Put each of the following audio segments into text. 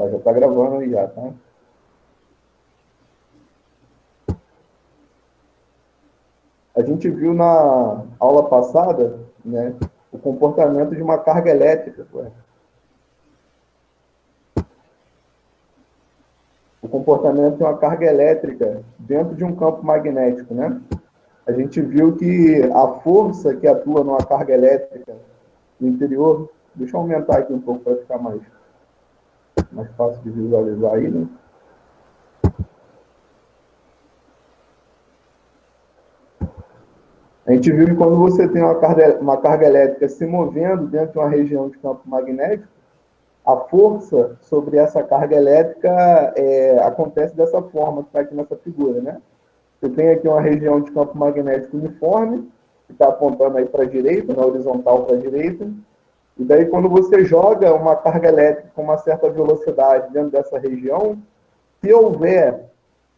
Ó, já está gravando aí já, tá? A gente viu na aula passada, né, o comportamento de uma carga elétrica. O comportamento de uma carga elétrica dentro de um campo magnético, né? A gente viu que a força que atua numa carga elétrica no interior, deixa eu aumentar aqui um pouco para ficar mais fácil de visualizar aí, né? A gente viu que quando você tem uma carga elétrica se movendo dentro de uma região de campo magnético, a força sobre essa carga elétrica acontece dessa forma que está aqui nessa figura, né? Você tem aqui uma região de campo magnético uniforme, que está apontando aí para a direita, na horizontal para a direita, e daí quando você joga uma carga elétrica com uma certa velocidade dentro dessa região, se houver,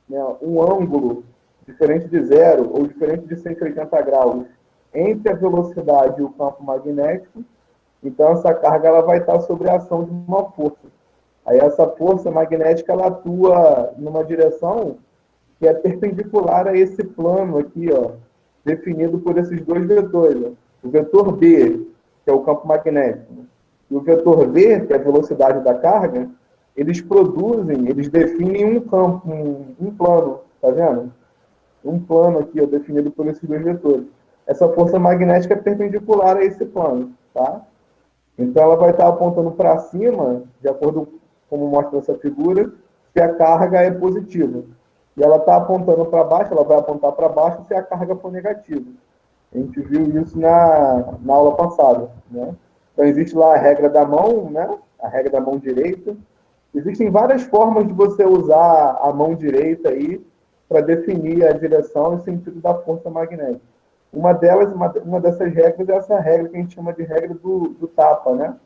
né, um ângulo diferente de zero ou diferente de 180 graus entre a velocidade e o campo magnético, então essa carga ela vai estar sob a ação de uma força. Aí essa força magnética ela atua numa direção que é perpendicular a esse plano aqui, ó, definido por esses dois vetores. Ó. O vetor B, que é o campo magnético, e o vetor V, que é a velocidade da carga, eles definem um campo, um plano, tá vendo? Um plano aqui, ó, definido por esses dois vetores. Essa força magnética é perpendicular a esse plano, tá? Então ela vai estar apontando para cima, de acordo com como mostra essa figura, se a carga é positiva. E ela está apontando para baixo, ela vai apontar para baixo se a carga for negativa. A gente viu isso na aula passada, né? Então existe lá a regra da mão, né? A regra da mão direita. Existem várias formas de você usar a mão direita aí para definir a direção e o sentido da força magnética. Uma dessas regras é essa regra que a gente chama de regra do tapa, né?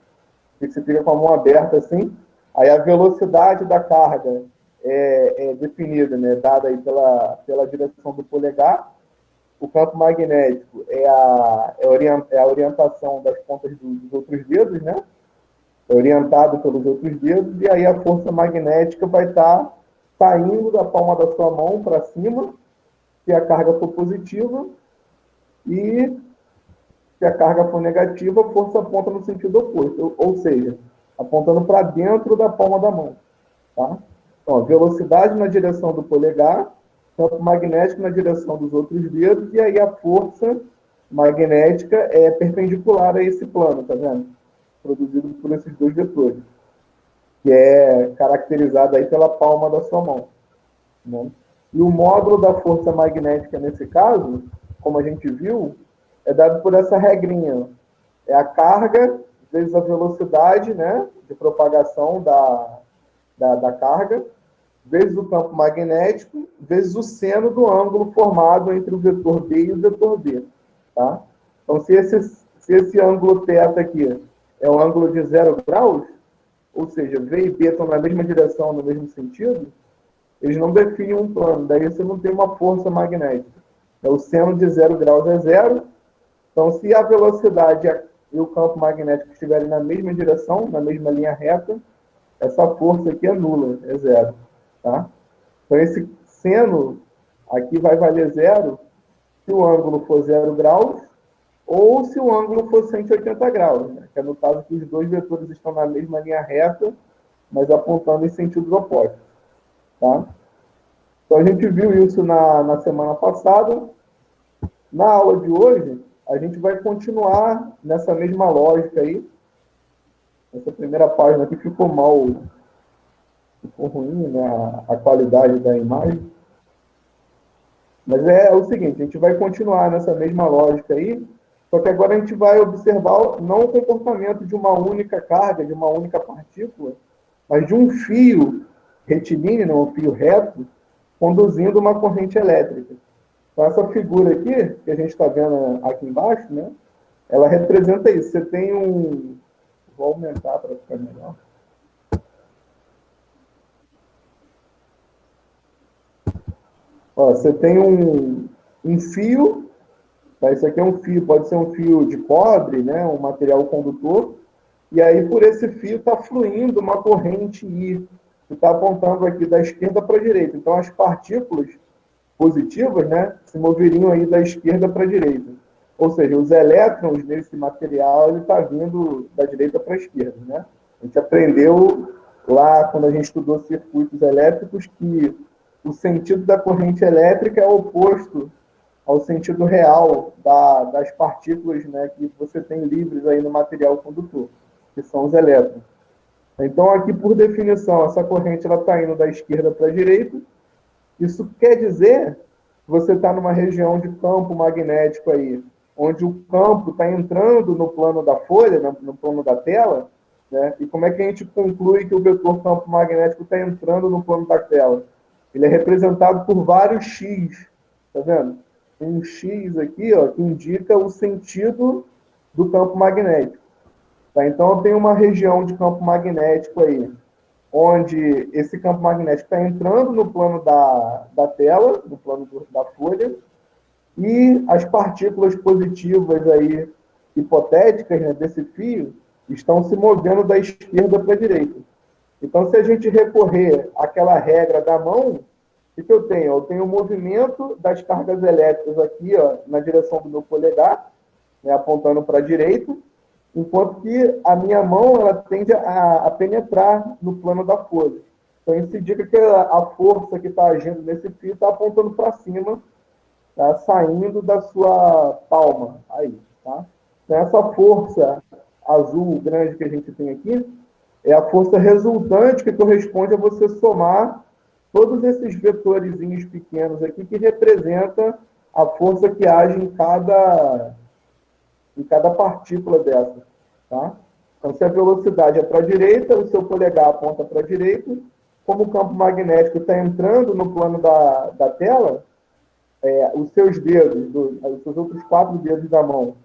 Que você fica com a mão aberta assim, aí a velocidade da carga é definida, né? Dada aí pela direção do polegar. O campo magnético é a orientação das pontas dos outros dedos, né? É orientado pelos outros dedos, e aí a força magnética vai estar saindo da palma da sua mão para cima, se a carga for positiva, e se a carga for negativa, a força aponta no sentido oposto, ou seja, apontando para dentro da palma da mão. Tá? Então, velocidade na direção do polegar, campo magnético na direção dos outros dedos, e aí a força magnética é perpendicular a esse plano, tá vendo? Produzido por esses dois vetores, que é caracterizado aí pela palma da sua mão. Né? E o módulo da força magnética, nesse caso, como a gente viu, é dado por essa regrinha. É a carga vezes a velocidade, né, de propagação da carga, vezes o campo magnético, vezes o seno do ângulo formado entre o vetor B e o vetor B. Tá? Então, se esse ângulo θ aqui é um ângulo de 0 graus, ou seja, V e B estão na mesma direção, no mesmo sentido, eles não definem um plano, daí você não tem uma força magnética. O seno de 0 graus é zero, então se a velocidade e o campo magnético estiverem na mesma direção, na mesma linha reta, essa força aqui é nula, é zero. Tá? Então esse seno aqui vai valer zero se o ângulo for 0 graus ou se o ângulo for 180 graus, né? Que é no caso que os dois vetores estão na mesma linha reta, mas apontando em sentidos opostos. Tá? Então a gente viu isso na semana passada. Na aula de hoje, a gente vai continuar nessa mesma lógica aí. Essa primeira página aqui ficou ruim, né, a qualidade da imagem. Mas é o seguinte, a gente vai continuar nessa mesma lógica aí, só que agora a gente vai observar não o comportamento de uma única carga, de uma única partícula, mas de um fio retilíneo, um fio reto, conduzindo uma corrente elétrica. Então, essa figura aqui, que a gente está vendo aqui embaixo, né, ela representa isso. Você tem um... Vou aumentar para ficar melhor. Ó, você tem um fio, tá? Isso aqui é um fio, pode ser um fio de cobre, né, um material condutor, e aí por esse fio está fluindo uma corrente I, que está apontando aqui da esquerda para a direita. Então, as partículas positivas, né, se moveriam aí da esquerda para a direita. Ou seja, os elétrons nesse material ele está vindo da direita para a esquerda, né? A gente aprendeu lá quando a gente estudou circuitos elétricos que o sentido da corrente elétrica é oposto ao sentido real das partículas, né, que você tem livres aí no material condutor, que são os elétrons. Então, aqui, por definição, essa corrente está indo da esquerda para a direita. Isso quer dizer que você está numa região de campo magnético aí, onde o campo está entrando no plano da folha, no plano da tela, né? E como é que a gente conclui que o vetor campo magnético está entrando no plano da tela? Ele é representado por vários X, tá vendo? Tem um X aqui, ó, que indica o sentido do campo magnético. Tá? Então, eu tenho uma região de campo magnético aí, onde esse campo magnético está entrando no plano da tela, no plano da folha, e as partículas positivas aí, hipotéticas, né, desse fio, estão se movendo da esquerda para a direita. Então, se a gente recorrer àquela regra da mão, o que eu tenho? Eu tenho o movimento das cargas elétricas aqui, ó, na direção do meu polegar, né, apontando para a direita, enquanto que a minha mão ela tende a penetrar no plano da folha. Então, isso indica que a força que está agindo nesse fio está apontando para cima, tá, saindo da sua palma. Aí, tá? Então, essa força azul grande que a gente tem aqui é a força resultante que corresponde a você somar todos esses vetorzinhos pequenos aqui que representa a força que age em cada partícula dessa. Tá? Então, se a velocidade é para a direita, o seu polegar aponta para a direita. Como o campo magnético está entrando no plano da tela, os seus dedos, os seus outros 4 dedos da mão,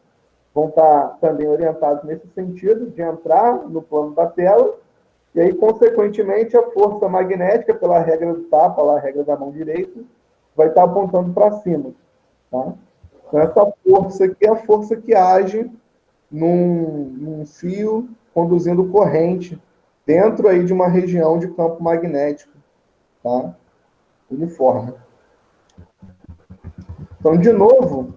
vão estar também orientados nesse sentido, de entrar no plano da tela, e aí, consequentemente, a força magnética, pela regra do tapa, lá, a regra da mão direita, vai estar apontando para cima. Tá? Então, essa força aqui é a força que age num fio conduzindo corrente dentro aí de uma região de campo magnético, tá? Uniforme. Então, de novo,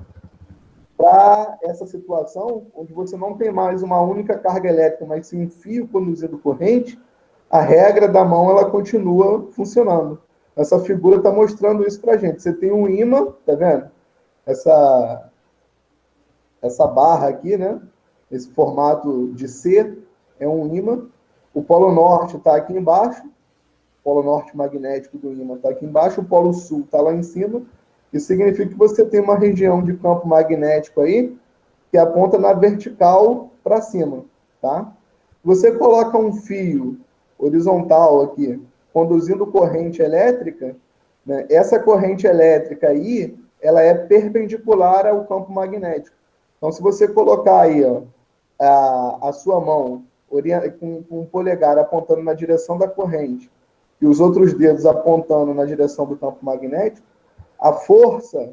para essa situação, onde você não tem mais uma única carga elétrica, mas sim um fio conduzindo corrente, a regra da mão ela continua funcionando. Essa figura está mostrando isso para a gente. Você tem um ímã, tá vendo? Essa barra aqui, né? Esse formato de C é um ímã. O polo norte está aqui embaixo. O polo norte magnético do ímã está aqui embaixo. O polo sul está lá em cima. Isso significa que você tem uma região de campo magnético aí que aponta na vertical para cima, tá? Você coloca um fio horizontal aqui, conduzindo corrente elétrica, né? Essa corrente elétrica aí, ela é perpendicular ao campo magnético. Então, se você colocar aí, ó, a sua mão com o polegar apontando na direção da corrente e os outros dedos apontando na direção do campo magnético, a força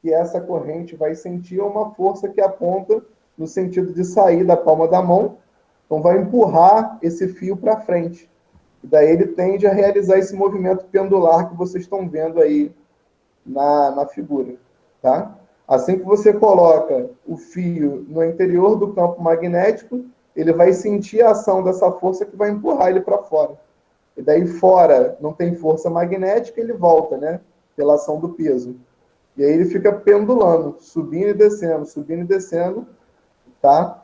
que essa corrente vai sentir é uma força que aponta no sentido de sair da palma da mão, então vai empurrar esse fio para frente. E daí ele tende a realizar esse movimento pendular que vocês estão vendo aí na figura, tá? Assim que você coloca o fio no interior do campo magnético, ele vai sentir a ação dessa força que vai empurrar ele para fora. E daí fora não tem força magnética, ele volta, né? Pela ação do peso. E aí ele fica pendulando, subindo e descendo, tá?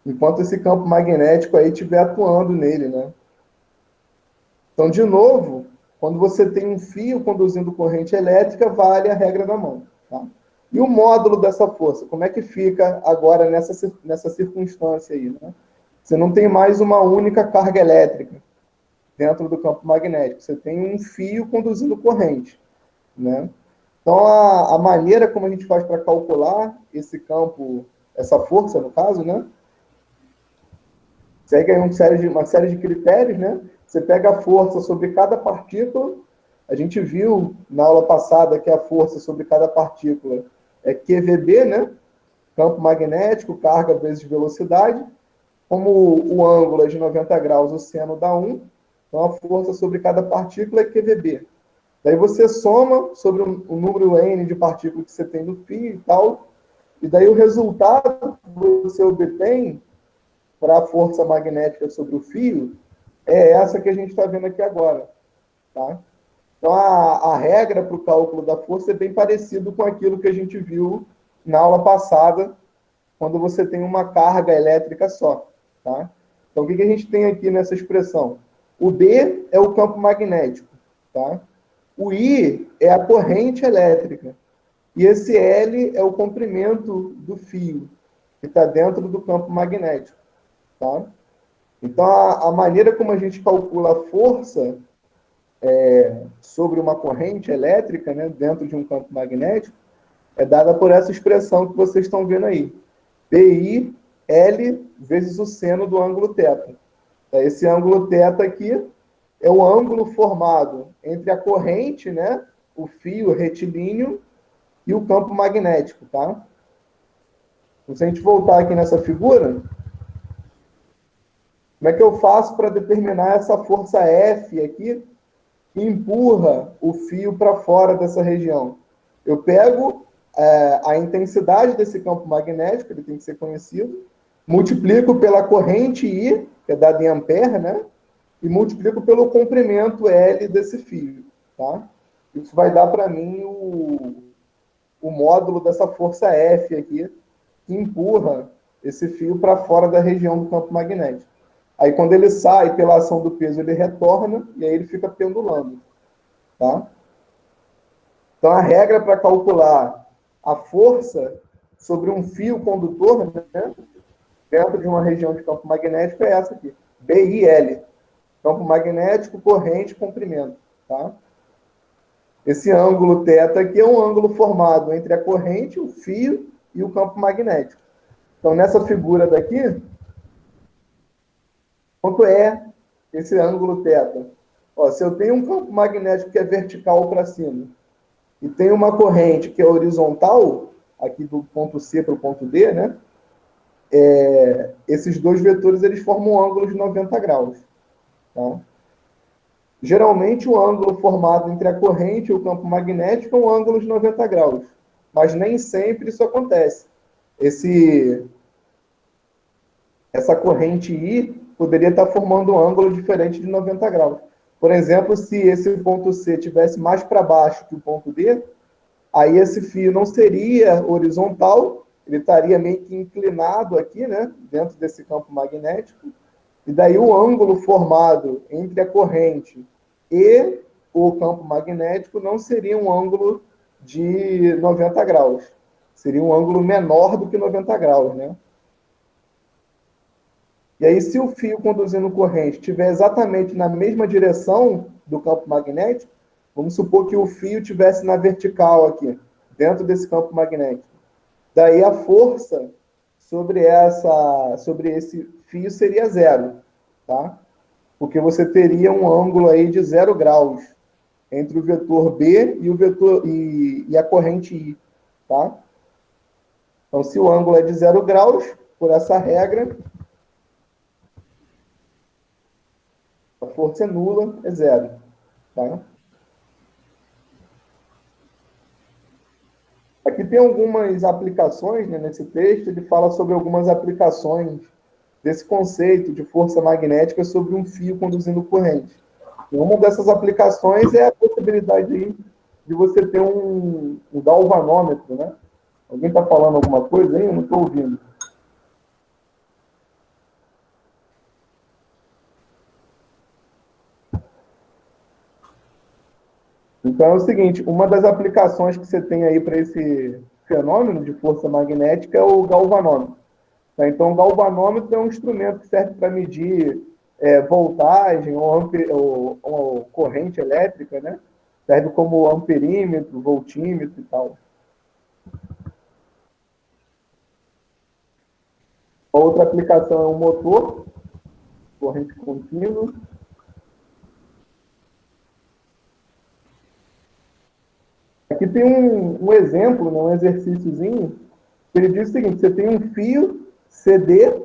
Enquanto esse campo magnético aí estiver atuando nele, né? Então, de novo, quando você tem um fio conduzindo corrente elétrica, vale a regra da mão, tá? E o módulo dessa força, como é que fica agora nessa circunstância aí, né? Você não tem mais uma única carga elétrica dentro do campo magnético, você tem um fio conduzindo corrente, né? Então, a maneira como a gente faz para calcular esse campo, essa força, no caso, né? Segue aí uma série de critérios, né? Você pega a força sobre cada partícula. A gente viu na aula passada que a força sobre cada partícula é QVB, né? Campo magnético, carga vezes velocidade. como o ângulo é de 90 graus, o seno dá 1, então a força sobre cada partícula é QVB. Daí você soma sobre o número N de partículas que você tem no fio e tal, e daí o resultado que você obtém para a força magnética sobre o fio é essa que a gente está vendo aqui agora. Tá? Então, a regra para o cálculo da força é bem parecido com aquilo que a gente viu na aula passada, quando você tem uma carga elétrica só. Tá? Então, o que a gente tem aqui nessa expressão? O B é o campo magnético. Tá? O I é a corrente elétrica. E esse L é o comprimento do fio, que está dentro do campo magnético. Tá? Então, a maneira como a gente calcula a força sobre uma corrente elétrica, né, dentro de um campo magnético, é dada por essa expressão que vocês estão vendo aí. PI L vezes o seno do ângulo θ. Esse ângulo θ aqui é o ângulo formado entre a corrente, né, o fio retilíneo e o campo magnético, tá? Então, se a gente voltar aqui nessa figura, como é que eu faço para determinar essa força F aqui que empurra o fio para fora dessa região? Eu pego a intensidade desse campo magnético, ele tem que ser conhecido, multiplico pela corrente I, que é dada em ampere, né? E multiplico pelo comprimento L desse fio, tá? Isso vai dar para mim o módulo dessa força F aqui, que empurra esse fio para fora da região do campo magnético. Aí, quando ele sai pela ação do peso, ele retorna e aí ele fica pendulando. Tá? Então, a regra para calcular a força sobre um fio condutor, né, dentro de uma região de campo magnético é essa aqui, BIL. Campo magnético, corrente, comprimento. Tá? Esse ângulo θ aqui é um ângulo formado entre a corrente, o fio e o campo magnético. Então, nessa figura daqui, quanto é esse ângulo θ? Ó, se eu tenho um campo magnético que é vertical para cima e tenho uma corrente que é horizontal, aqui do ponto C para o ponto D, né? Esses dois vetores eles formam um ângulo de 90 graus. Tá? Geralmente, o ângulo formado entre a corrente e o campo magnético é um ângulo de 90 graus, mas nem sempre isso acontece. Essa corrente I poderia estar formando um ângulo diferente de 90 graus. Por exemplo, se esse ponto C estivesse mais para baixo que o ponto D, aí esse fio não seria horizontal, ele estaria meio que inclinado aqui, né, dentro desse campo magnético, e daí o ângulo formado entre a corrente e o campo magnético não seria um ângulo de 90 graus, seria um ângulo menor do que 90 graus, né? E aí, se o fio conduzindo corrente estiver exatamente na mesma direção do campo magnético, vamos supor que o fio estivesse na vertical aqui, dentro desse campo magnético. Daí a força sobre esse fio seria zero, tá? Porque você teria um ângulo aí de 0 graus entre o vetor B e o vetor e a corrente I, tá? Então, se o ângulo é de 0 graus, por essa regra, a força é nula, é zero. Tá? Aqui tem algumas aplicações, né, nesse texto, ele fala sobre algumas aplicações desse conceito de força magnética sobre um fio conduzindo corrente. E uma dessas aplicações é a possibilidade de você ter um galvanômetro, né? Alguém está falando alguma coisa aí? Eu não estou ouvindo. Então é o seguinte, uma das aplicações que você tem aí para esse fenômeno de força magnética é o galvanômetro. Tá? Então, o galvanômetro é um instrumento que serve para medir voltagem ou corrente elétrica, né? Serve como amperímetro, voltímetro e tal. A outra aplicação é um motor, corrente contínua. Aqui tem um exemplo, né, um exercíciozinho, que ele diz o seguinte, você tem um fio CD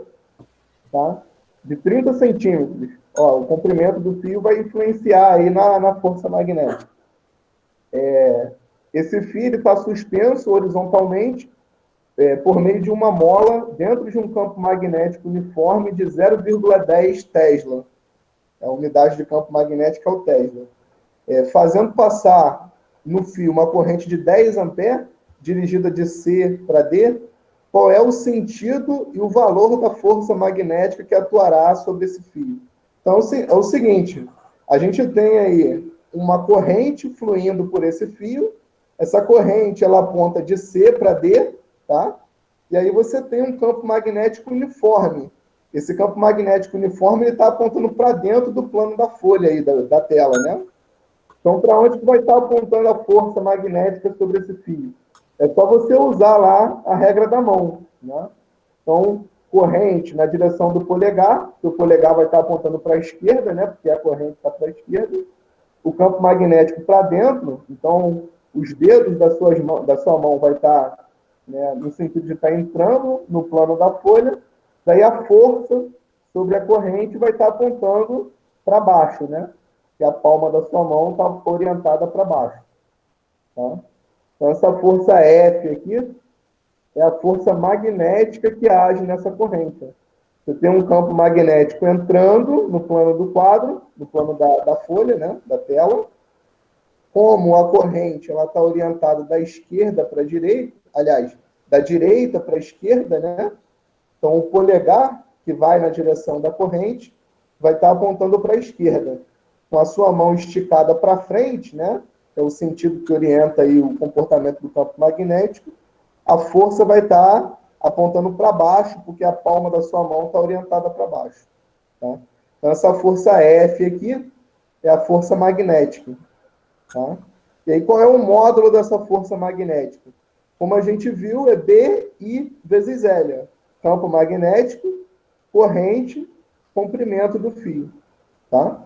tá? De 30 centímetros. Ó, o comprimento do fio vai influenciar aí na força magnética. Esse fio está suspenso horizontalmente por meio de uma mola dentro de um campo magnético uniforme de 0,10 Tesla. A unidade de campo magnético é o Tesla. Fazendo passar no fio uma corrente de 10 amperes, dirigida de C para D, qual é o sentido e o valor da força magnética que atuará sobre esse fio? Então, é o seguinte, a gente tem aí uma corrente fluindo por esse fio, essa corrente ela aponta de C para D, tá? E aí você tem um campo magnético uniforme. Esse campo magnético uniforme está apontando para dentro do plano da folha aí, da tela, né? Então, para onde que vai estar apontando a força magnética sobre esse fio? É só você usar lá a regra da mão, né? Então, corrente na direção do polegar, que o polegar vai estar apontando para a esquerda, né? Porque a corrente está para a esquerda. O campo magnético para dentro, então os dedos da sua mão vai estar, né, no sentido de estar entrando no plano da folha, daí a força sobre a corrente vai estar apontando para baixo, né? Que a palma da sua mão está orientada para baixo. Tá? Então, essa força F aqui é a força magnética que age nessa corrente. Você tem um campo magnético entrando no plano do quadro, no plano da folha, né, da tela. Como a corrente está orientada da esquerda para a direita, aliás, da direita para a esquerda, né? Então, o polegar, que vai na direção da corrente, vai estar apontando para a esquerda. Com a sua mão esticada para frente, né? É o sentido que orienta aí o comportamento do campo magnético. A força vai estar apontando para baixo, porque a palma da sua mão está orientada para baixo. Tá? Então, essa força F aqui é a força magnética. Tá? E aí, qual é o módulo dessa força magnética? Como a gente viu, é BI vezes L. Campo magnético, corrente, comprimento do fio. Tá?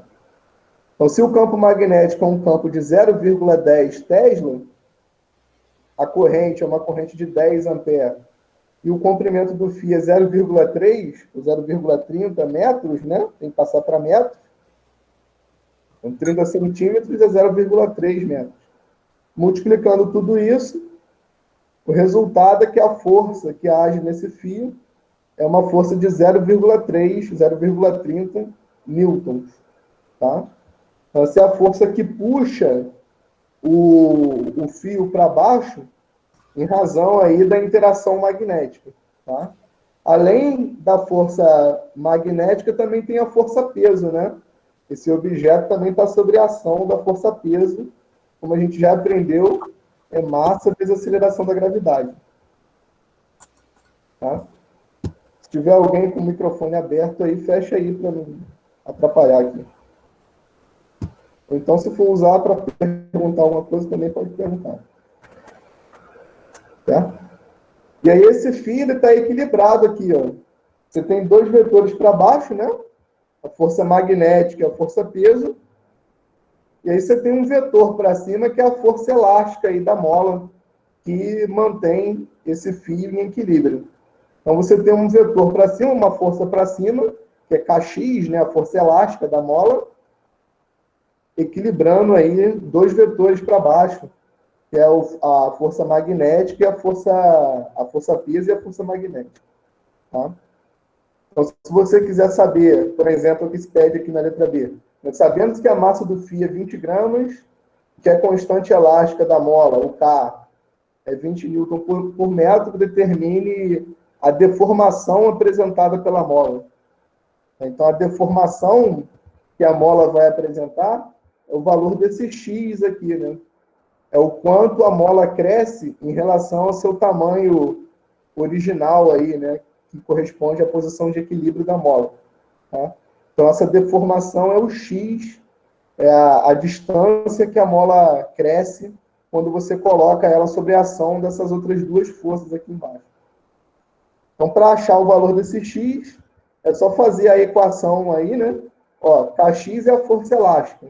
Então, se o campo magnético é um campo de 0,10 Tesla, a corrente é uma corrente de 10 amperes, e o comprimento do fio é 0,3 ou 0,30 metros, né? Tem que passar para metros. Então, 30 centímetros é 0,3 metros. Multiplicando tudo isso, o resultado é que a força que age nesse fio é uma força de 0,3, 0,30 newtons. Tá? Então, essa é a força que puxa o fio para baixo em razão aí da interação magnética. Tá? Além da força magnética, também tem a força-peso, né? Esse objeto também está sob a ação da força-peso, como a gente já aprendeu, é massa vezes aceleração da gravidade. Tá? Se tiver alguém com o microfone aberto aí, fecha aí para não atrapalhar aqui. Ou então, se for usar para perguntar alguma coisa, também pode perguntar. Tá? E aí esse fio está equilibrado aqui, ó. Você tem dois vetores para baixo, né? A força magnética e a força-peso. E aí você tem um vetor para cima, que é a força elástica aí da mola, que mantém esse fio em equilíbrio. Então você tem um vetor para cima, uma força para cima, que é Kx, né? A força elástica da mola, equilibrando aí dois vetores para baixo, que é a força magnética e a força-peso e a força magnética. Tá? Então, se você quiser saber, por exemplo, o que se pede aqui na letra B, nós sabemos que a massa do fio é 20 gramas, que a constante elástica da mola, o K, é 20 newton por metro, determine a deformação apresentada pela mola. Então, a deformação que a mola vai apresentar é o valor desse X aqui, né? É o quanto a mola cresce em relação ao seu tamanho original aí, né? Que corresponde à posição de equilíbrio da mola. Tá? Então, essa deformação é o X, é a distância que a mola cresce quando você coloca ela sob a ação dessas outras duas forças aqui embaixo. Então, para achar o valor desse X, é só fazer a equação aí, né? Ó, Kx é a força elástica.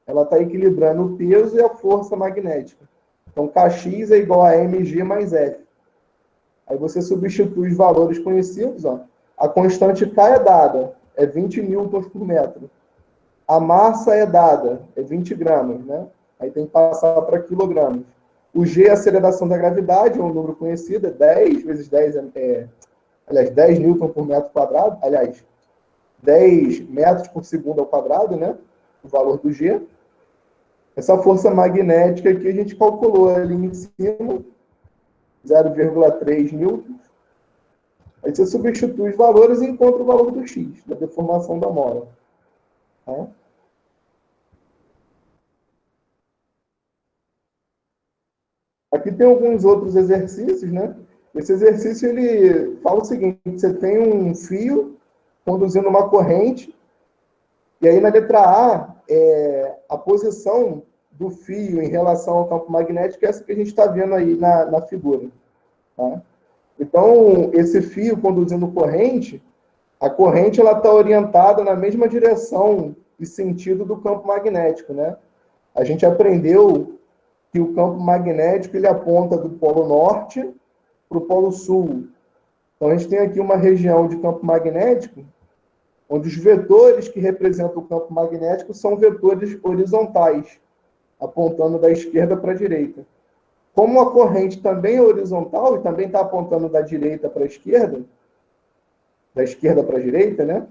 Ela está equilibrando o peso e a força magnética. Então, Kx é igual a mg mais F. Aí você substitui os valores conhecidos, ó. A constante K é dada, é 20 newtons por metro. A massa é dada, é 20 gramas, né? Aí tem que passar para quilogramas. O G é a aceleração da gravidade, é um número conhecido, é 10 vezes 10, aliás, 10 newton por metro quadrado, aliás, 10 metros por segundo ao quadrado, né? O valor do G. Essa força magnética que a gente calculou ali em cima, 0,3 newtons. Aí você substitui os valores e encontra o valor do X, da deformação da mola. Tá? Aqui tem alguns outros exercícios, né? Esse exercício, ele fala o seguinte, você tem um fio conduzindo uma corrente, e aí na letra A, a posição do fio em relação ao campo magnético é essa que a gente está vendo aí na figura. Tá? Então, esse fio conduzindo corrente, a corrente está orientada na mesma direção e sentido do campo magnético, né? A gente aprendeu que o campo magnético ele aponta do polo norte para o polo sul. Então, a gente tem aqui uma região de campo magnético, onde os vetores que representam o campo magnético são vetores horizontais, apontando da esquerda para a direita. Como a corrente também é horizontal e também está apontando da direita para a esquerda, da esquerda para a direita, né?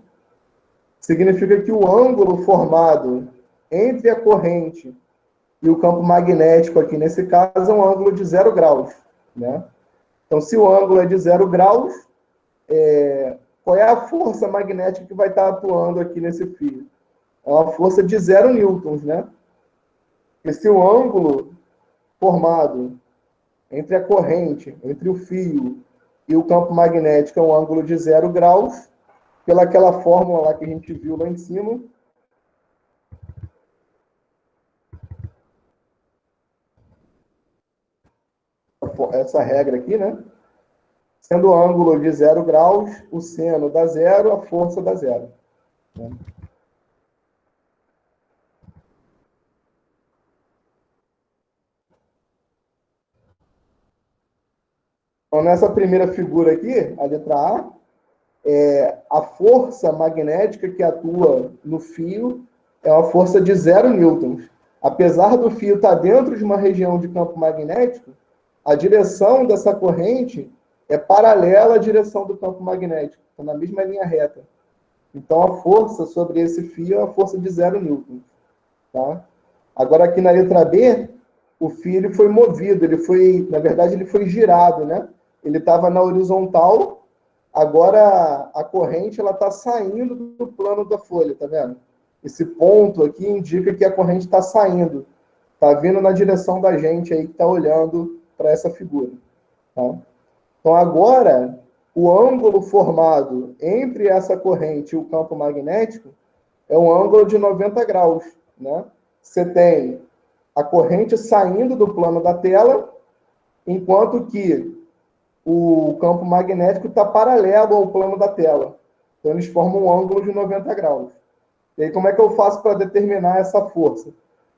Significa que o ângulo formado entre a corrente e o campo magnético, aqui nesse caso, é um ângulo de 0 graus, né? Então, se o ângulo é de 0 graus, qual é a força magnética que vai estar atuando aqui nesse fio? É uma força de 0 newtons, né? Porque se o ângulo formado entre a corrente, entre o fio e o campo magnético é um ângulo de 0 graus, pelaquela fórmula lá que a gente viu lá em cima, essa regra aqui, né? Sendo o ângulo de 0 graus, o seno dá 0, a força dá 0. Né? Então, nessa primeira figura aqui, a letra A, a força magnética que atua no fio é uma força de 0 newtons. Apesar do fio estar dentro de uma região de campo magnético, a direção dessa corrente é paralela à direção do campo magnético, está na mesma linha reta. Então, a força sobre esse fio é uma força de 0 newtons. Tá? Agora, aqui na letra B, o fio ele foi movido, na verdade, ele foi girado, né? Ele estava na horizontal, agora a corrente ela está saindo do plano da folha, tá vendo? Esse ponto aqui indica que a corrente está saindo, está vindo na direção da gente aí que está olhando para essa figura. Tá? Então, agora, o ângulo formado entre essa corrente e o campo magnético é um ângulo de 90 graus. Né? Você tem a corrente saindo do plano da tela, enquanto que o campo magnético está paralelo ao plano da tela. Então, eles formam um ângulo de 90 graus. E aí, como é que eu faço para determinar essa força?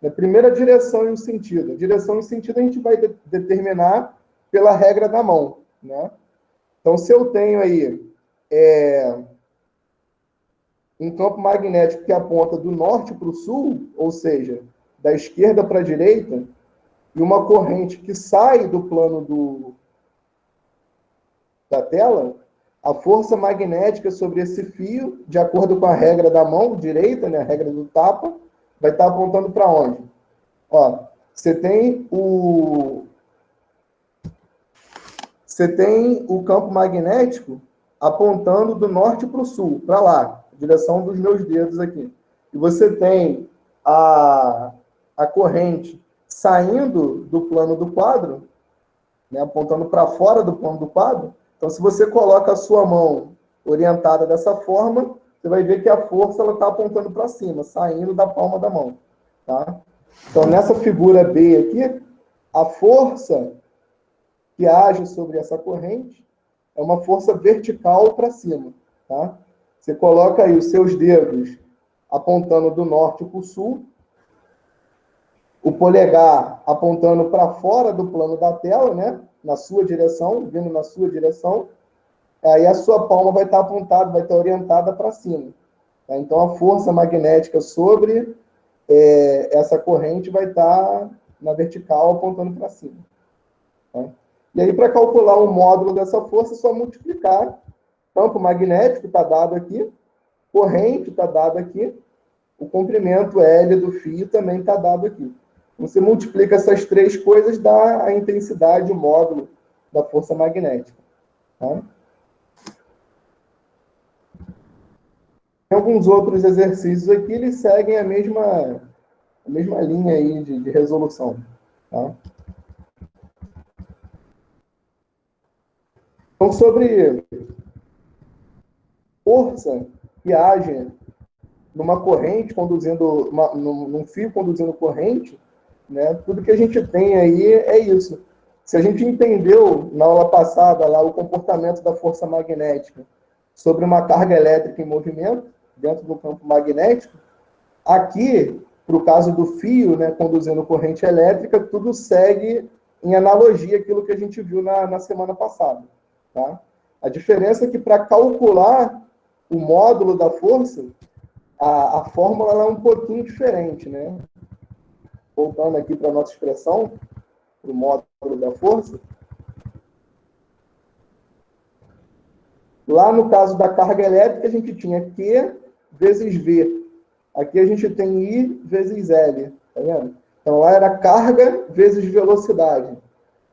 Na primeira, direção e o sentido. A direção e o sentido a gente vai determinar pela regra da mão. Né? Então, se eu tenho aí um campo magnético que aponta do norte para o sul, ou seja, da esquerda para a direita, e uma corrente que sai do plano da tela, a força magnética sobre esse fio, de acordo com a regra da mão direita, né, a regra do tapa, vai estar apontando para onde? Ó, você tem o campo magnético apontando do norte para o sul, para lá, direção dos meus dedos aqui. E você tem a corrente saindo do plano do quadro, né, apontando para fora do plano do quadro. Então, se você coloca a sua mão orientada dessa forma, você vai ver que a força está apontando para cima, saindo da palma da mão. Tá? Então, nessa figura B aqui, a força que age sobre essa corrente é uma força vertical para cima. Tá? Você coloca aí os seus dedos apontando do norte para o sul, o polegar apontando para fora do plano da tela, né? Na sua direção, vindo na sua direção, aí a sua palma vai estar apontada, vai estar orientada para cima. Tá? Então, a força magnética sobre essa corrente vai estar na vertical, apontando para cima. Tá? E aí, para calcular o módulo dessa força, é só multiplicar. Campo magnético está dado aqui, corrente está dado aqui, o comprimento L do fio também está dado aqui. Você multiplica essas três coisas, dá a intensidade, o módulo da força magnética. Tá? Tem alguns outros exercícios aqui, eles seguem a mesma linha aí de resolução. Tá? Então, sobre força que age numa corrente conduzindo, num fio conduzindo corrente, né, tudo que a gente tem aí é isso. Se a gente entendeu na aula passada lá o comportamento da força magnética sobre uma carga elétrica em movimento dentro do campo magnético, aqui, para o caso do fio, né, conduzindo corrente elétrica, tudo segue em analogia àquilo que a gente viu na semana passada. Tá? A diferença é que para calcular o módulo da força, a fórmula ela é um pouquinho diferente, né? Voltando aqui para a nossa expressão, para o módulo da força. Lá no caso da carga elétrica, a gente tinha Q vezes V. Aqui a gente tem I vezes L, tá vendo? Então lá era carga vezes velocidade.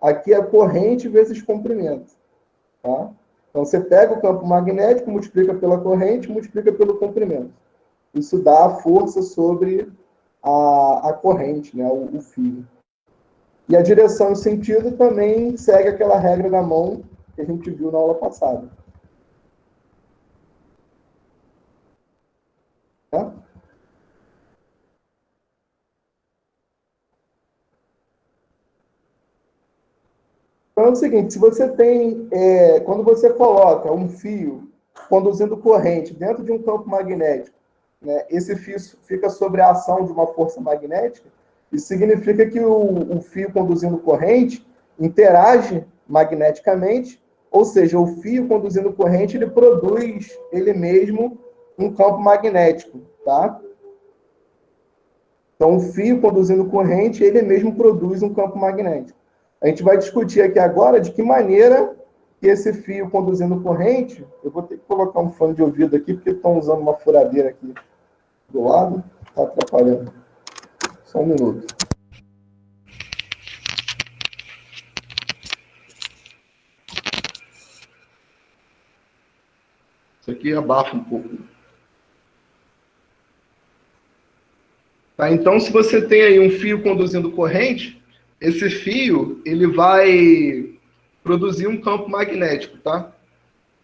Aqui é corrente vezes comprimento. Tá? Então você pega o campo magnético, multiplica pela corrente, multiplica pelo comprimento. Isso dá a força sobre a corrente, né, o fio. E a direção e sentido também segue aquela regra da mão que a gente viu na aula passada. Tá? Então é o seguinte, se você tem, quando você coloca um fio conduzindo corrente dentro de um campo magnético, né, esse fio fica sob a ação de uma força magnética, isso significa que o fio conduzindo corrente interage magneticamente, ou seja, o fio conduzindo corrente, ele produz ele mesmo um campo magnético, tá? Então, o fio conduzindo corrente, ele mesmo produz um campo magnético. A gente vai discutir aqui agora de que maneira que esse fio conduzindo corrente, eu vou ter que colocar um fone de ouvido aqui, porque estão usando uma furadeira aqui do lado, está atrapalhando. Só um minuto. Isso aqui abafa um pouco. Tá, então, se você tem aí um fio conduzindo corrente, esse fio ele vai produzir um campo magnético, tá?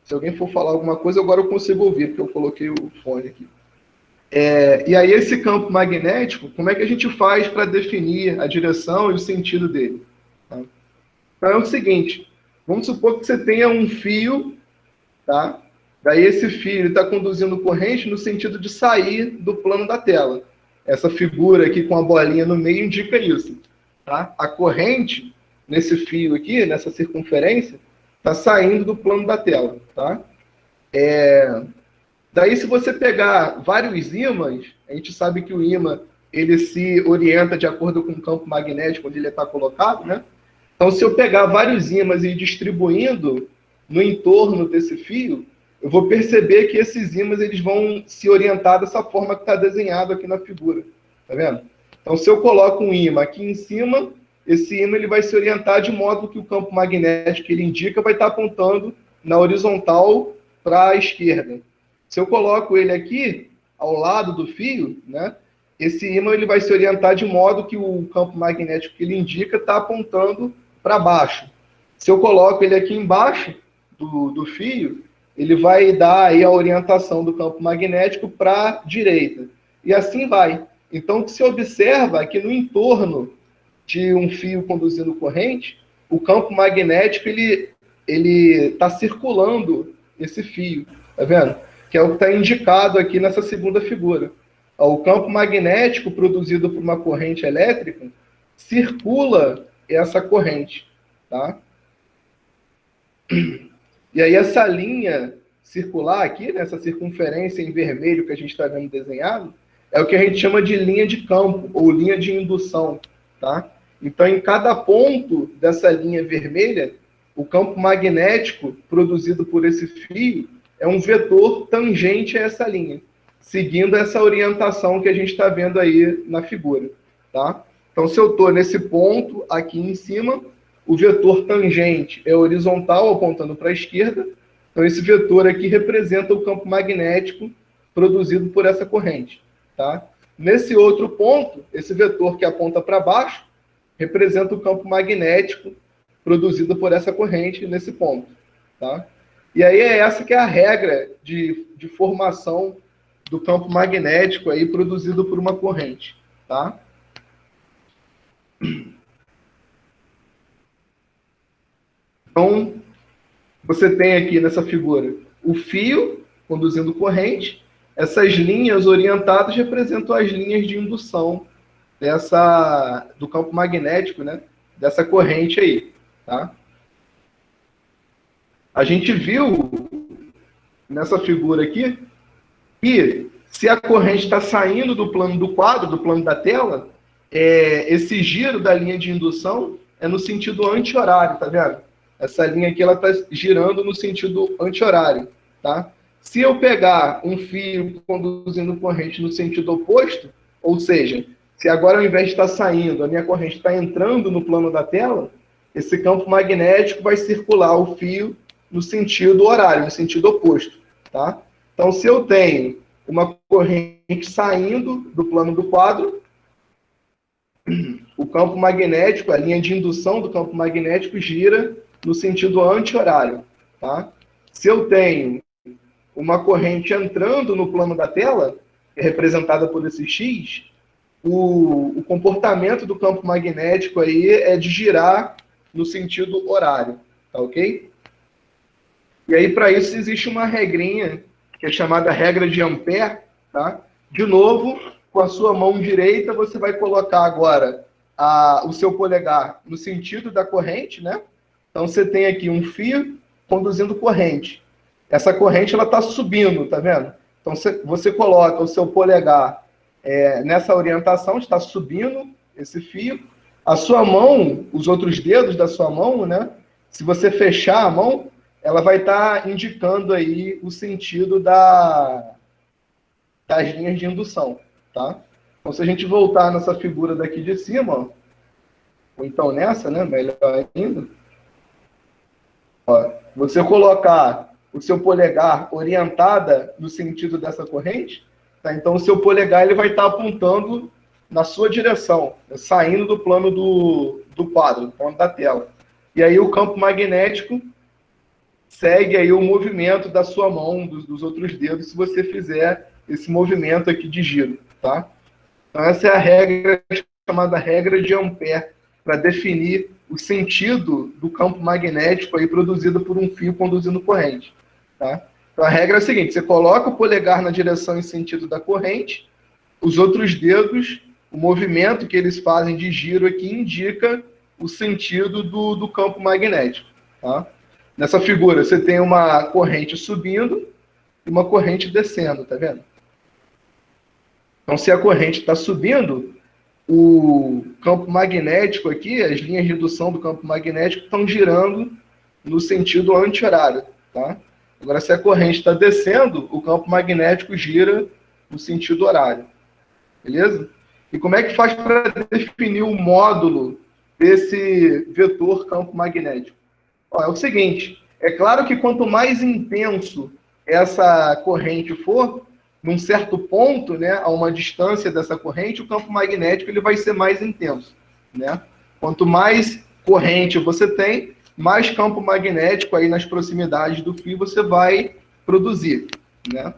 Se alguém for falar alguma coisa, agora eu consigo ouvir, porque eu coloquei o fone aqui. E aí, esse campo magnético, como é que a gente faz para definir a direção e o sentido dele? Tá? Então, é o seguinte, vamos supor que você tenha um fio, tá? Daí esse fio está conduzindo corrente no sentido de sair do plano da tela. Essa figura aqui com a bolinha no meio indica isso. Tá? A corrente, nesse fio aqui, nessa circunferência, está saindo do plano da tela. Tá? Daí, se você pegar vários ímãs, a gente sabe que o ímã ele se orienta de acordo com o campo magnético onde ele está colocado, né? Então, se eu pegar vários ímãs e ir distribuindo no entorno desse fio, eu vou perceber que esses ímãs eles vão se orientar dessa forma que está desenhado aqui na figura. Tá vendo? Então, se eu coloco um ímã aqui em cima, esse ímã ele vai se orientar de modo que o campo magnético que ele indica vai estar apontando na horizontal para a esquerda. Se eu coloco ele aqui, ao lado do fio, né, esse ímã ele vai se orientar de modo que o campo magnético que ele indica está apontando para baixo. Se eu coloco ele aqui embaixo do fio, ele vai dar aí a orientação do campo magnético para a direita. E assim vai. Então, o que se observa é que no entorno de um fio conduzindo corrente, o campo magnético ele está circulando esse fio. Tá vendo? Que é o que está indicado aqui nessa segunda figura. O campo magnético produzido por uma corrente elétrica circula essa corrente. Tá? E aí essa linha circular aqui, nessa circunferência em vermelho que a gente está vendo desenhado, é o que a gente chama de linha de campo, ou linha de indução, tá? Então, em cada ponto dessa linha vermelha, o campo magnético produzido por esse fio é um vetor tangente a essa linha, seguindo essa orientação que a gente está vendo aí na figura, tá? Então, se eu estou nesse ponto aqui em cima, o vetor tangente é horizontal, apontando para a esquerda. Então, esse vetor aqui representa o campo magnético produzido por essa corrente, tá? Nesse outro ponto, esse vetor que aponta para baixo representa o campo magnético produzido por essa corrente nesse ponto, tá? E aí é essa que é a regra de formação do campo magnético aí produzido por uma corrente, tá? Então, você tem aqui nessa figura o fio conduzindo corrente, essas linhas orientadas representam as linhas de indução do campo magnético, né, dessa corrente aí, tá? A gente viu nessa figura aqui que se a corrente está saindo do plano do quadro, do plano da tela, esse giro da linha de indução é no sentido anti-horário, tá vendo? Essa linha aqui ela está girando no sentido anti-horário, tá? Se eu pegar um fio conduzindo corrente no sentido oposto, ou seja, se agora ao invés de estar saindo, a minha corrente está entrando no plano da tela, esse campo magnético vai circular o fio no sentido horário, no sentido oposto, tá? Então, se eu tenho uma corrente saindo do plano do quadro, o campo magnético, a linha de indução do campo magnético gira no sentido anti-horário, tá? Se eu tenho uma corrente entrando no plano da tela, que é representada por esse X, o comportamento do campo magnético aí é de girar no sentido horário, tá ok? E aí, para isso, existe uma regrinha, que é chamada regra de Ampère, tá? De novo, com a sua mão direita, você vai colocar agora o seu polegar no sentido da corrente, né? Então, você tem aqui um fio conduzindo corrente. Essa corrente, ela está subindo, tá vendo? Então, você coloca o seu polegar nessa orientação, está subindo esse fio. A sua mão, os outros dedos da sua mão, né? Se você fechar a mão, ela vai estar indicando aí o sentido das linhas de indução, tá? Então, se a gente voltar nessa figura daqui de cima, ó, ou então nessa, né? Melhor ainda. Ó, você colocar o seu polegar orientada no sentido dessa corrente, tá? Então o seu polegar ele vai estar apontando na sua direção, saindo do plano do quadro, do plano da tela. E aí o campo magnético segue aí o movimento da sua mão, dos outros dedos, se você fizer esse movimento aqui de giro, tá? Então essa é a regra chamada regra de Ampère, para definir o sentido do campo magnético aí produzido por um fio conduzindo corrente, tá? Então a regra é a seguinte: você coloca o polegar na direção e sentido da corrente, os outros dedos, o movimento que eles fazem de giro aqui indica o sentido do campo magnético, tá? Nessa figura você tem uma corrente subindo e uma corrente descendo, tá vendo? Então se a corrente está subindo, o campo magnético aqui, as linhas de indução do campo magnético estão girando no sentido anti-horário, tá? Agora, se a corrente está descendo, o campo magnético gira no sentido horário, beleza? E como é que faz para definir o módulo desse vetor campo magnético? Ó, é o seguinte, é claro que quanto mais intenso essa corrente for, num certo ponto, né, a uma distância dessa corrente, o campo magnético ele vai ser mais intenso, né? Quanto mais corrente você tem, mais campo magnético aí nas proximidades do fio você vai produzir, né?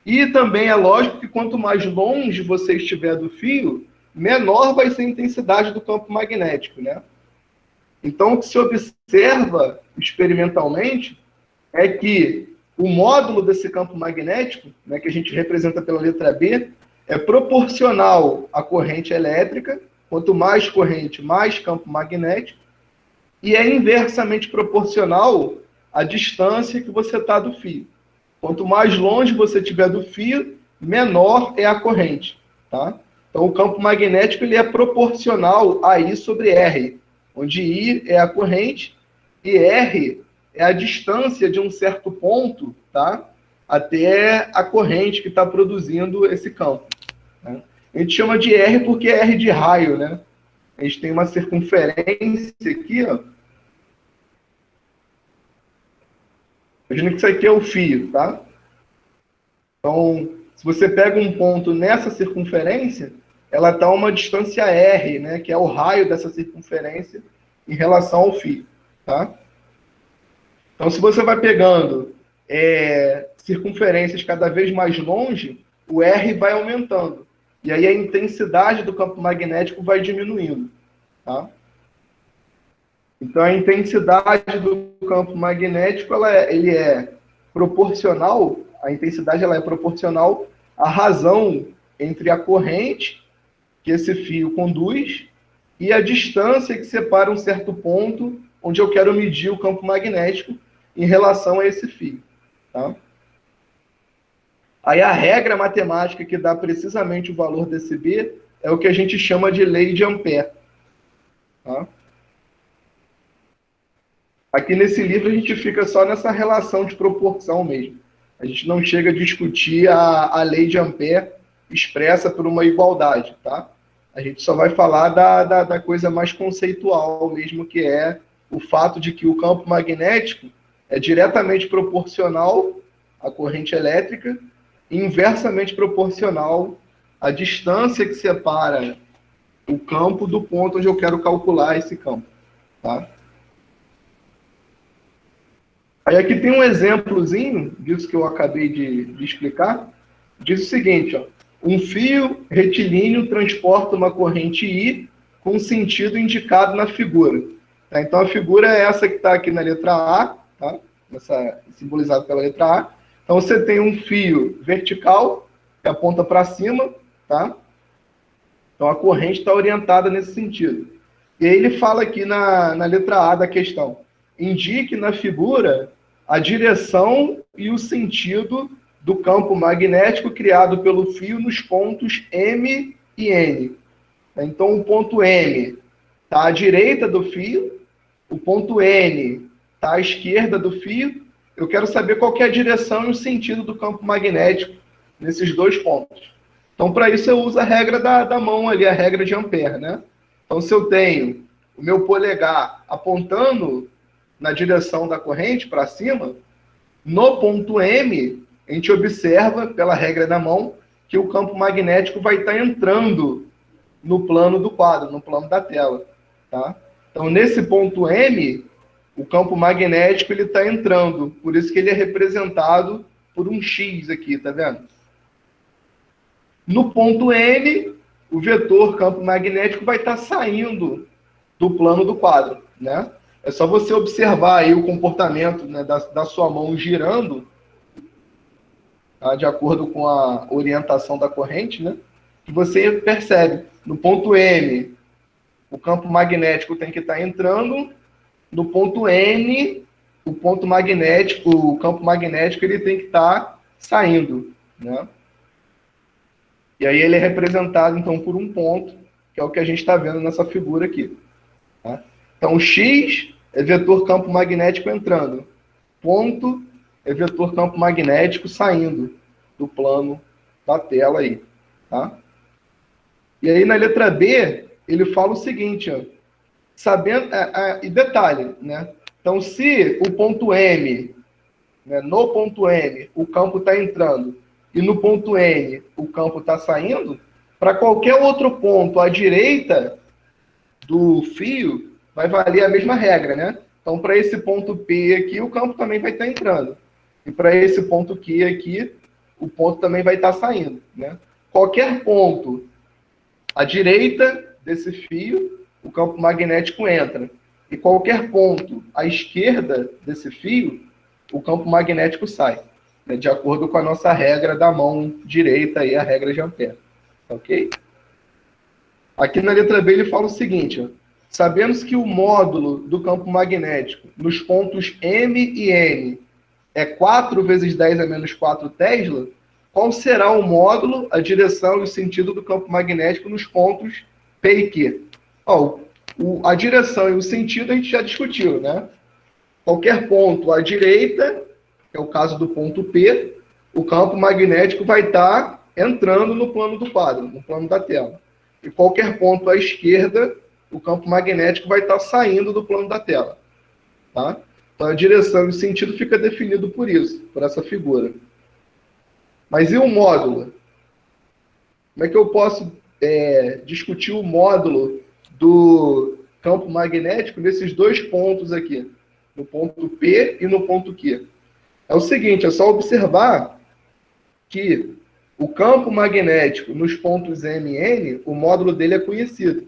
E também é lógico que quanto mais longe você estiver do fio, menor vai ser a intensidade do campo magnético, né? Então, o que se observa experimentalmente é que o módulo desse campo magnético, né, que a gente representa pela letra B, é proporcional à corrente elétrica. Quanto mais corrente, mais campo magnético. E é inversamente proporcional a distância que você está do fio. Quanto mais longe você estiver do fio, menor é a corrente. Tá? Então, o campo magnético ele é proporcional a I sobre R, onde I é a corrente e R é a distância de um certo ponto, tá? Até a corrente que está produzindo esse campo. Né? A gente chama de R porque é R de raio, né? A gente tem uma circunferência aqui, ó. Imagina que isso aqui é o fio, tá? Então, se você pega um ponto nessa circunferência, ela está a uma distância R, né? Que é o raio dessa circunferência em relação ao fio, tá? Então, se você vai pegando circunferências cada vez mais longe, o R vai aumentando. E aí a intensidade do campo magnético vai diminuindo. Tá? Então, a intensidade do campo magnético ele é proporcional, a intensidade ela é proporcional à razão entre a corrente que esse fio conduz e a distância que separa um certo ponto onde eu quero medir o campo magnético em relação a esse fio. Tá? Aí a regra matemática que dá precisamente o valor desse B é o que a gente chama de lei de Ampère. Tá? Aqui nesse livro a gente fica só nessa relação de proporção mesmo. A gente não chega a discutir a lei de Ampère expressa por uma igualdade. Tá? A gente só vai falar da coisa mais conceitual mesmo, que é o fato de que o campo magnético é diretamente proporcional à corrente elétrica e inversamente proporcional à distância que separa o campo do ponto onde eu quero calcular esse campo. Tá? Aí aqui tem um exemplozinho disso que eu acabei de explicar. Diz o seguinte, ó, um fio retilíneo transporta uma corrente I com o sentido indicado na figura. Tá? Então a figura é essa que está aqui na letra A, tá? Simbolizado pela letra A. Então você tem um fio vertical que aponta para cima, tá? Então a corrente está orientada nesse sentido. E aí ele fala aqui na letra A da questão: indique na figura a direção e o sentido do campo magnético criado pelo fio nos pontos M e N. Então o ponto M está à direita do fio, o ponto N está à esquerda do fio. Eu quero saber qual que é a direção e o sentido do campo magnético nesses dois pontos. Então, para isso, eu uso a regra da mão ali, a regra de Ampère, né? Então, se eu tenho o meu polegar apontando na direção da corrente, para cima, no ponto M, a gente observa, pela regra da mão, que o campo magnético vai estar entrando no plano do quadro, no plano da tela. Tá? Então, nesse ponto M, o campo magnético está entrando, por isso que ele é representado por um X aqui, tá vendo? No ponto N, o vetor campo magnético vai estar saindo do plano do quadro, né? É só você observar aí o comportamento, né, da sua mão girando, tá, de acordo com a orientação da corrente, né, que você percebe. No ponto M, o campo magnético tem que estar entrando. No ponto N, o campo magnético ele tem que estar saindo, né? E aí ele é representado, então, por um ponto, que é o que a gente está vendo nessa figura aqui. Tá? Então, X é vetor campo magnético entrando. Ponto é vetor campo magnético saindo do plano da tela aí. Tá? E aí, na letra B, ele fala o seguinte, ó, sabendo, e detalhe, né? Então, se o ponto M, né, no ponto M, o campo está entrando, e no ponto N, o campo está saindo, para qualquer outro ponto à direita do fio, vai valer a mesma regra, né? Então, para esse ponto P aqui, o campo também vai estar entrando. E para esse ponto Q aqui, o ponto também vai estar saindo, né? Qualquer ponto à direita desse fio, o campo magnético entra. E qualquer ponto à esquerda desse fio, o campo magnético sai, né, de acordo com a nossa regra da mão direita, aí, a regra de Ampère. Ok? Aqui na letra B ele fala o seguinte, ó, sabendo que o módulo do campo magnético nos pontos M e N é 4 vezes 10 a menos 4 Tesla, qual será o módulo, a direção e o sentido do campo magnético nos pontos P e Q? Ó, a direção e o sentido a gente já discutiu, né? Qualquer ponto à direita, que é o caso do ponto P, o campo magnético vai estar entrando no plano do quadro, no plano da tela. E qualquer ponto à esquerda, o campo magnético vai estar saindo do plano da tela. Tá? Então, a direção e o sentido fica definido por isso, por essa figura. Mas e o módulo? Como é que eu posso discutir o módulo do campo magnético nesses dois pontos aqui? No ponto P e no ponto Q. É o seguinte, é só observar que o campo magnético nos pontos M e N, o módulo dele é conhecido.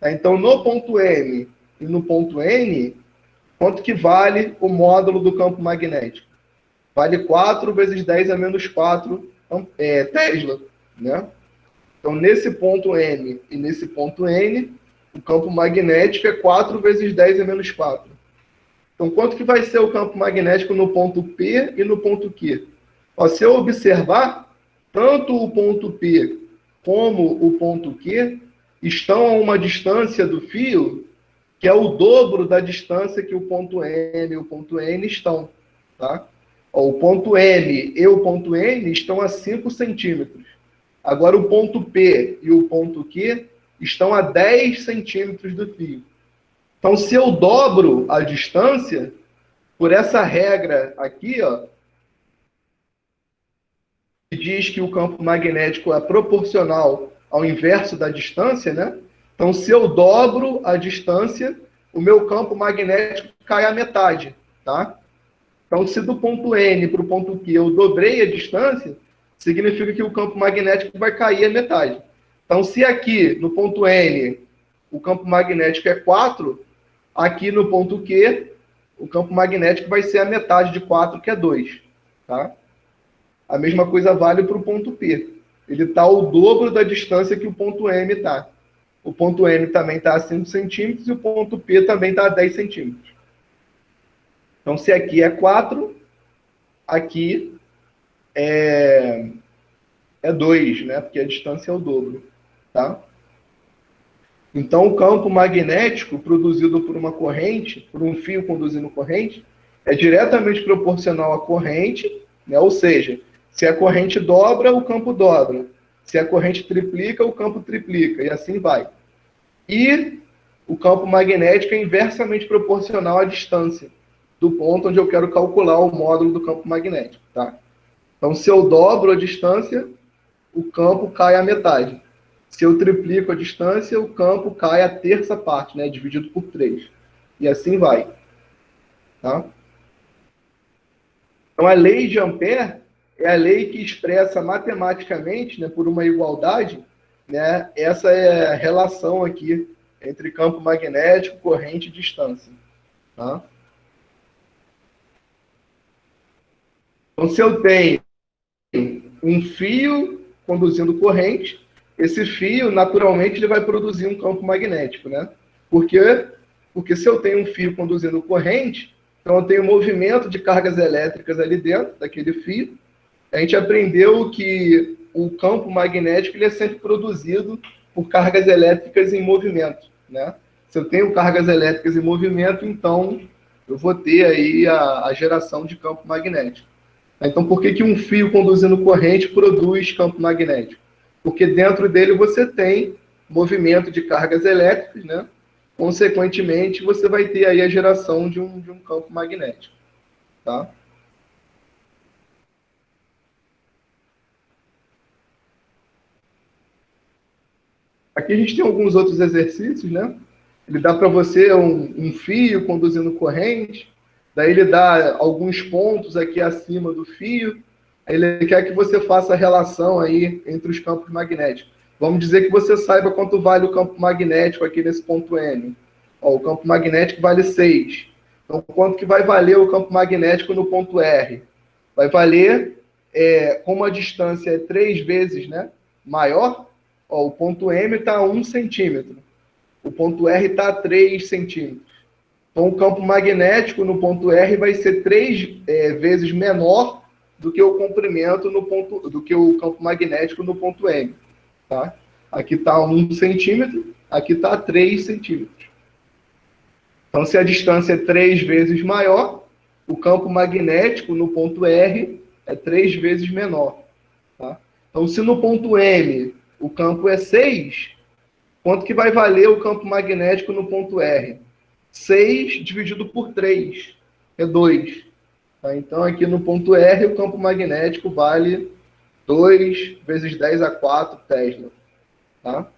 Tá? Então, no ponto M e no ponto N, quanto que vale o módulo do campo magnético? Vale 4 vezes 10 a menos 4 Tesla. Né? Então, nesse ponto M e nesse ponto N, o campo magnético é 4 vezes 10 a menos 4. Então, quanto que vai ser o campo magnético no ponto P e no ponto Q? Ó, se eu observar, tanto o ponto P como o ponto Q estão a uma distância do fio que é o dobro da distância que o ponto M e o ponto N estão. Tá? Ó, o ponto M e o ponto N estão a 5 centímetros. Agora, o ponto P e o ponto Q estão a 10 centímetros do fio. Então, se eu dobro a distância, por essa regra aqui, ó, que diz que o campo magnético é proporcional ao inverso da distância, né? Então, se eu dobro a distância, o meu campo magnético cai à metade, tá? Então, se do ponto N para o ponto Q eu dobrei a distância, significa que o campo magnético vai cair à metade. Então, se aqui no ponto N o campo magnético é 4, aqui no ponto Q, o campo magnético vai ser a metade de 4, que é 2. Tá? A mesma coisa vale para o ponto P. Ele está ao dobro da distância que o ponto M está. O ponto M também está a 5 centímetros e o ponto P também está a 10 centímetros. Então, se aqui é 4, aqui é 2, né? Porque a distância é o dobro. Tá? Então, o campo magnético produzido por uma corrente, por um fio conduzindo corrente, é diretamente proporcional à corrente, né? Ou seja, se a corrente dobra, o campo dobra. Se a corrente triplica, o campo triplica, e assim vai. E o campo magnético é inversamente proporcional à distância do ponto onde eu quero calcular o módulo do campo magnético. Tá? Então, se eu dobro a distância, o campo cai à metade. Se eu triplico a distância, o campo cai a terça parte, né, dividido por 3. E assim vai. Tá? Então, a lei de Ampère é a lei que expressa matematicamente, né, por uma igualdade, né, essa é a relação aqui entre campo magnético, corrente e distância. Tá? Então, se eu tenho um fio conduzindo corrente, esse fio, naturalmente, ele vai produzir um campo magnético, né? Por quê? Porque se eu tenho um fio conduzindo corrente, então eu tenho movimento de cargas elétricas ali dentro daquele fio. A gente aprendeu que o campo magnético ele é sempre produzido por cargas elétricas em movimento, né? Se eu tenho cargas elétricas em movimento, então eu vou ter aí a geração de campo magnético. Então, por que um fio conduzindo corrente produz campo magnético? Porque dentro dele você tem movimento de cargas elétricas, né? Consequentemente, você vai ter aí a geração de um campo magnético. Tá? Aqui a gente tem alguns outros exercícios, né? Ele dá para você um fio conduzindo corrente, daí ele dá alguns pontos aqui acima do fio, aí ele quer que você faça a relação aí entre os campos magnéticos. Vamos dizer que você saiba quanto vale o campo magnético aqui nesse ponto M. Ó, o campo magnético vale 6. Então, quanto que vai valer o campo magnético no ponto R? Vai valer, como a distância é 3 vezes, né, maior, ó, o ponto M está a 1 centímetro. o ponto R está a 3 centímetros. Então, o campo magnético no ponto R vai ser 3 vezes menor do que o comprimento do que o campo magnético no ponto M. Tá? Aqui está 1 centímetro, aqui está 3 centímetros. Então, se a distância é 3 vezes maior, o campo magnético no ponto R é 3 vezes menor. Tá? Então, se no ponto M o campo é 6, quanto que vai valer o campo magnético no ponto R? 6 dividido por 3 é 2. Tá? Então, aqui no ponto R, o campo magnético vale 2 vezes 10 a 4 Tesla. Tá?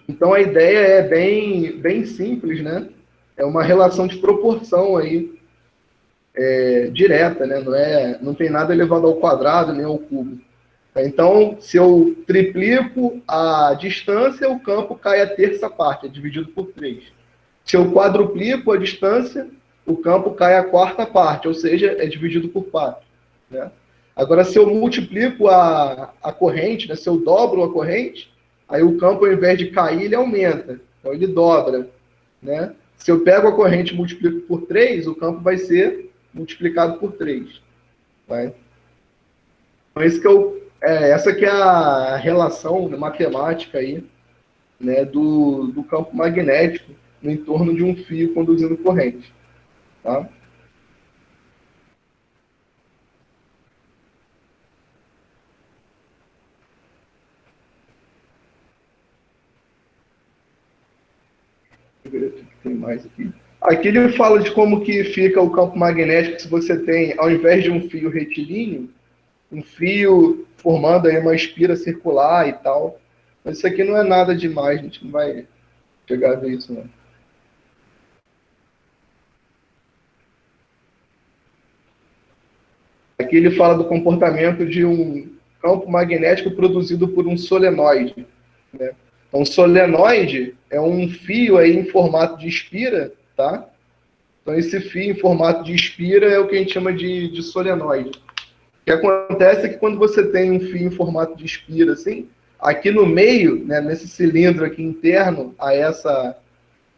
Então, a ideia é bem simples, né? É uma relação de proporção aí, direta, né? Não tem nada elevado ao quadrado nem ao cubo. Então, se eu triplico a distância, o campo cai a terça parte, é dividido por 3. Se eu quadruplico a distância, o campo cai a quarta parte, ou seja, é dividido por 4. Né? Agora, se eu multiplico a corrente, né? Se eu dobro a corrente, aí o campo, ao invés de cair, ele aumenta. Então, ele dobra. Né? Se eu pego a corrente e multiplico por 3, o campo vai ser multiplicado por 3. Vai? Então, essa que é a relação matemática aí, né, do campo magnético no entorno de um fio conduzindo corrente. Tá? Deixa eu ver o que tem mais aqui. Aqui ele fala de como que fica o campo magnético se você tem, ao invés de um fio retilíneo, um fio formando aí uma espira circular e tal. Mas isso aqui não é nada demais, a gente não vai chegar a ver isso, não. Aqui ele fala do comportamento de um campo magnético produzido por um solenoide. Né? Então, solenoide é um fio aí em formato de espira, tá? Então, esse fio em formato de espira é o que a gente chama de solenoide. O que acontece é que quando você tem um fio em formato de espira, assim, aqui no meio, né, nesse cilindro aqui interno a essa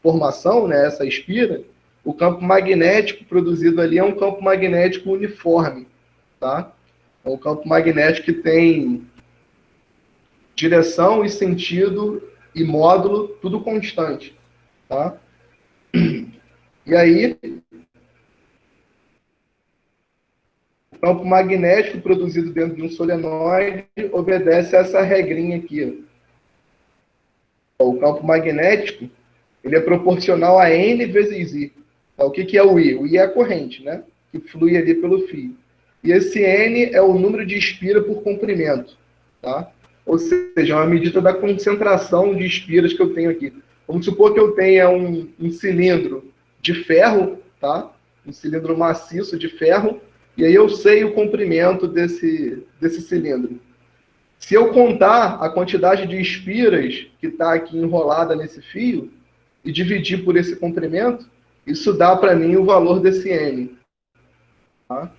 formação, né, essa espira, o campo magnético produzido ali é um campo magnético uniforme, tá? É um campo magnético que tem direção e sentido e módulo, tudo constante, tá? E aí, o campo magnético produzido dentro de um solenoide obedece a essa regrinha aqui. O campo magnético ele é proporcional a N vezes I. Então, o que é o I? O I é a corrente, né? Que flui ali pelo fio. E esse N é o número de espira por comprimento, tá? Ou seja, é uma medida da concentração de espiras que eu tenho aqui. Vamos supor que eu tenha um cilindro de ferro, tá? Um cilindro maciço de ferro, e aí eu sei o comprimento desse cilindro. Se eu contar a quantidade de espiras que está aqui enrolada nesse fio e dividir por esse comprimento, isso dá para mim o valor desse N. Tá?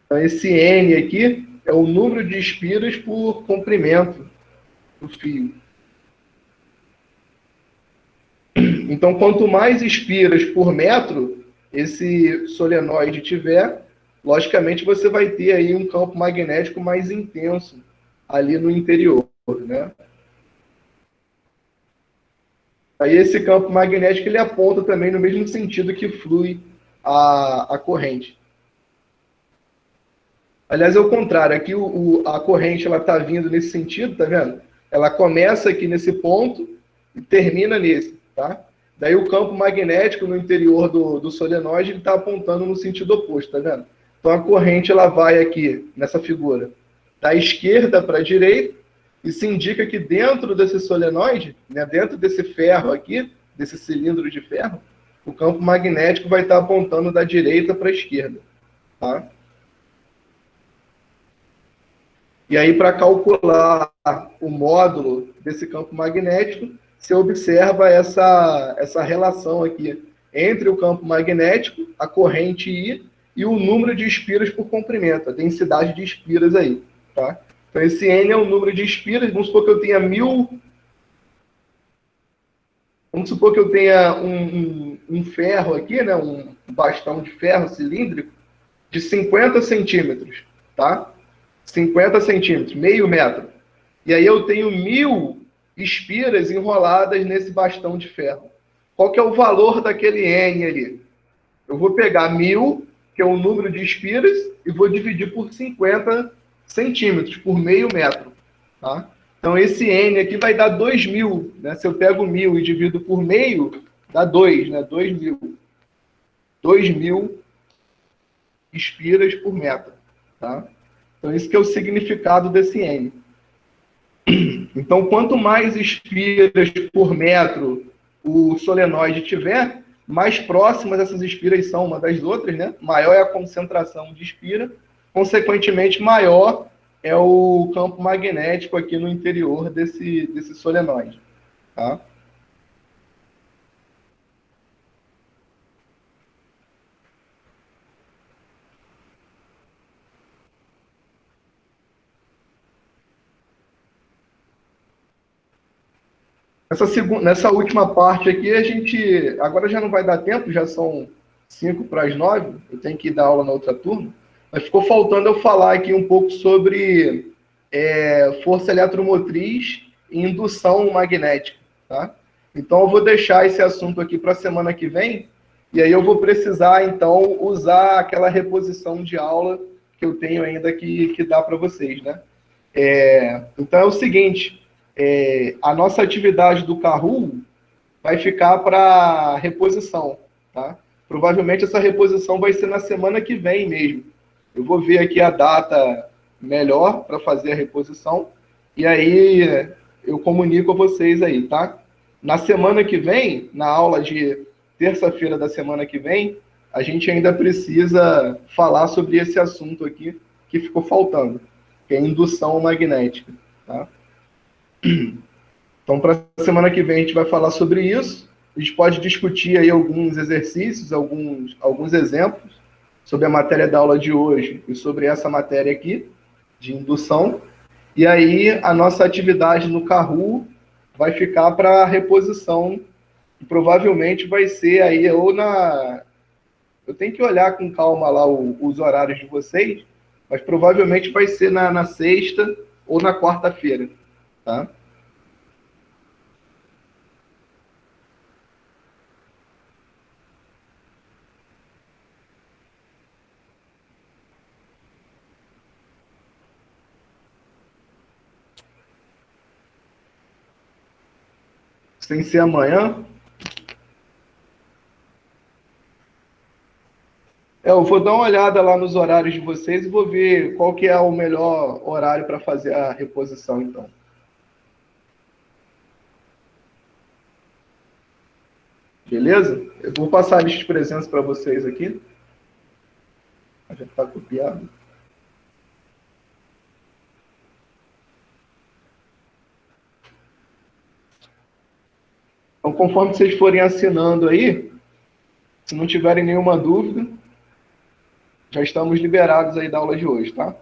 Então, esse N aqui é o número de espiras por comprimento do fio. Então, quanto mais espiras por metro esse solenoide tiver, logicamente você vai ter aí um campo magnético mais intenso ali no interior, né? Aí esse campo magnético ele aponta também no mesmo sentido que flui a corrente. Aliás, é o contrário. Aqui a corrente ela está vindo nesse sentido, tá vendo? Ela começa aqui nesse ponto e termina nesse, tá? Daí o campo magnético no interior do solenoide está apontando no sentido oposto, tá vendo? Então a corrente ela vai aqui nessa figura da esquerda para a direita e se indica que dentro desse solenoide, né, dentro desse ferro aqui, desse cilindro de ferro, o campo magnético vai estar apontando da direita para a esquerda, tá? E aí, para calcular o módulo desse campo magnético, você observa essa relação aqui entre o campo magnético, a corrente I, e o número de espiras por comprimento, a densidade de espiras aí. Tá? Então, esse N é o número de espiras. Vamos supor que eu tenha 1000. Vamos supor que eu tenha um ferro aqui, né? Um bastão de ferro cilíndrico de 50 centímetros, tá? 50 centímetros, meio metro. E aí eu tenho 1000 espiras enroladas nesse bastão de ferro. Qual que é o valor daquele N ali? Eu vou pegar 1000, que é o número de espiras, e vou dividir por 50 centímetros, por meio metro. Tá? Então, esse N aqui vai dar 2000. Né? Se eu pego 1000 e divido por meio, dá 2, né? 2000. 2000 espiras por metro. Tá? Então, esse que é o significado desse N. Então, quanto mais espiras por metro o solenoide tiver, mais próximas essas espiras são uma das outras, né? Maior é a concentração de espira, consequentemente, maior é o campo magnético aqui no interior desse solenoide. Tá? Nessa última parte aqui, a gente. Agora já não vai dar tempo, já são 5 para as 9, eu tenho que dar aula na outra turma, mas ficou faltando eu falar aqui um pouco sobre força eletromotriz e indução magnética. Tá? Então, eu vou deixar esse assunto aqui para a semana que vem, e aí eu vou precisar, então, usar aquela reposição de aula que eu tenho ainda que dar para vocês. Né? Então, é o seguinte. A nossa atividade do Kahoot vai ficar para reposição, tá? Provavelmente essa reposição vai ser na semana que vem mesmo. Eu vou ver aqui a data melhor para fazer a reposição e aí eu comunico a vocês aí, tá? Na semana que vem, na aula de terça-feira da semana que vem, a gente ainda precisa falar sobre esse assunto aqui que ficou faltando, que é a indução magnética, tá? Então, para a semana que vem, a gente vai falar sobre isso. A gente pode discutir aí alguns exercícios, alguns exemplos sobre a matéria da aula de hoje e sobre essa matéria aqui, de indução. E aí, a nossa atividade no Kahoot vai ficar para reposição, e provavelmente vai ser aí ou na... Eu tenho que olhar com calma lá os horários de vocês, mas provavelmente vai ser na sexta ou na quarta-feira, tá? Sem ser amanhã. Eu vou dar uma olhada lá nos horários de vocês e vou ver qual que é o melhor horário para fazer a reposição, então. Beleza? Eu vou passar a lista de presença para vocês aqui. Já está copiado. Então, conforme vocês forem assinando aí, se não tiverem nenhuma dúvida, já estamos liberados aí da aula de hoje, tá?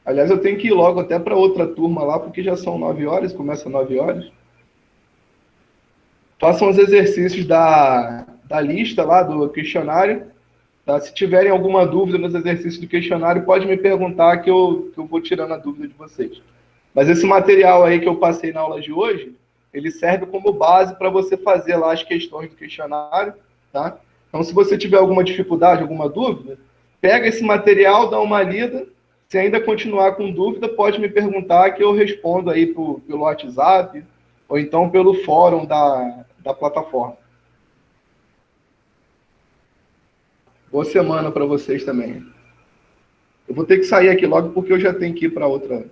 Aliás, eu tenho que ir logo até para outra turma lá, porque já são 9 horas, começa 9 horas. Façam os exercícios da lista lá, do questionário. Tá? Se tiverem alguma dúvida nos exercícios do questionário, pode me perguntar que eu vou tirando a dúvida de vocês. Mas esse material aí que eu passei na aula de hoje, ele serve como base para você fazer lá as questões do questionário. Tá? Então, se você tiver alguma dificuldade, alguma dúvida, pega esse material, dá uma lida. Se ainda continuar com dúvida, pode me perguntar que eu respondo aí pelo WhatsApp ou então pelo fórum da plataforma. Boa semana para vocês também. Eu vou ter que sair aqui logo porque eu já tenho que ir para outra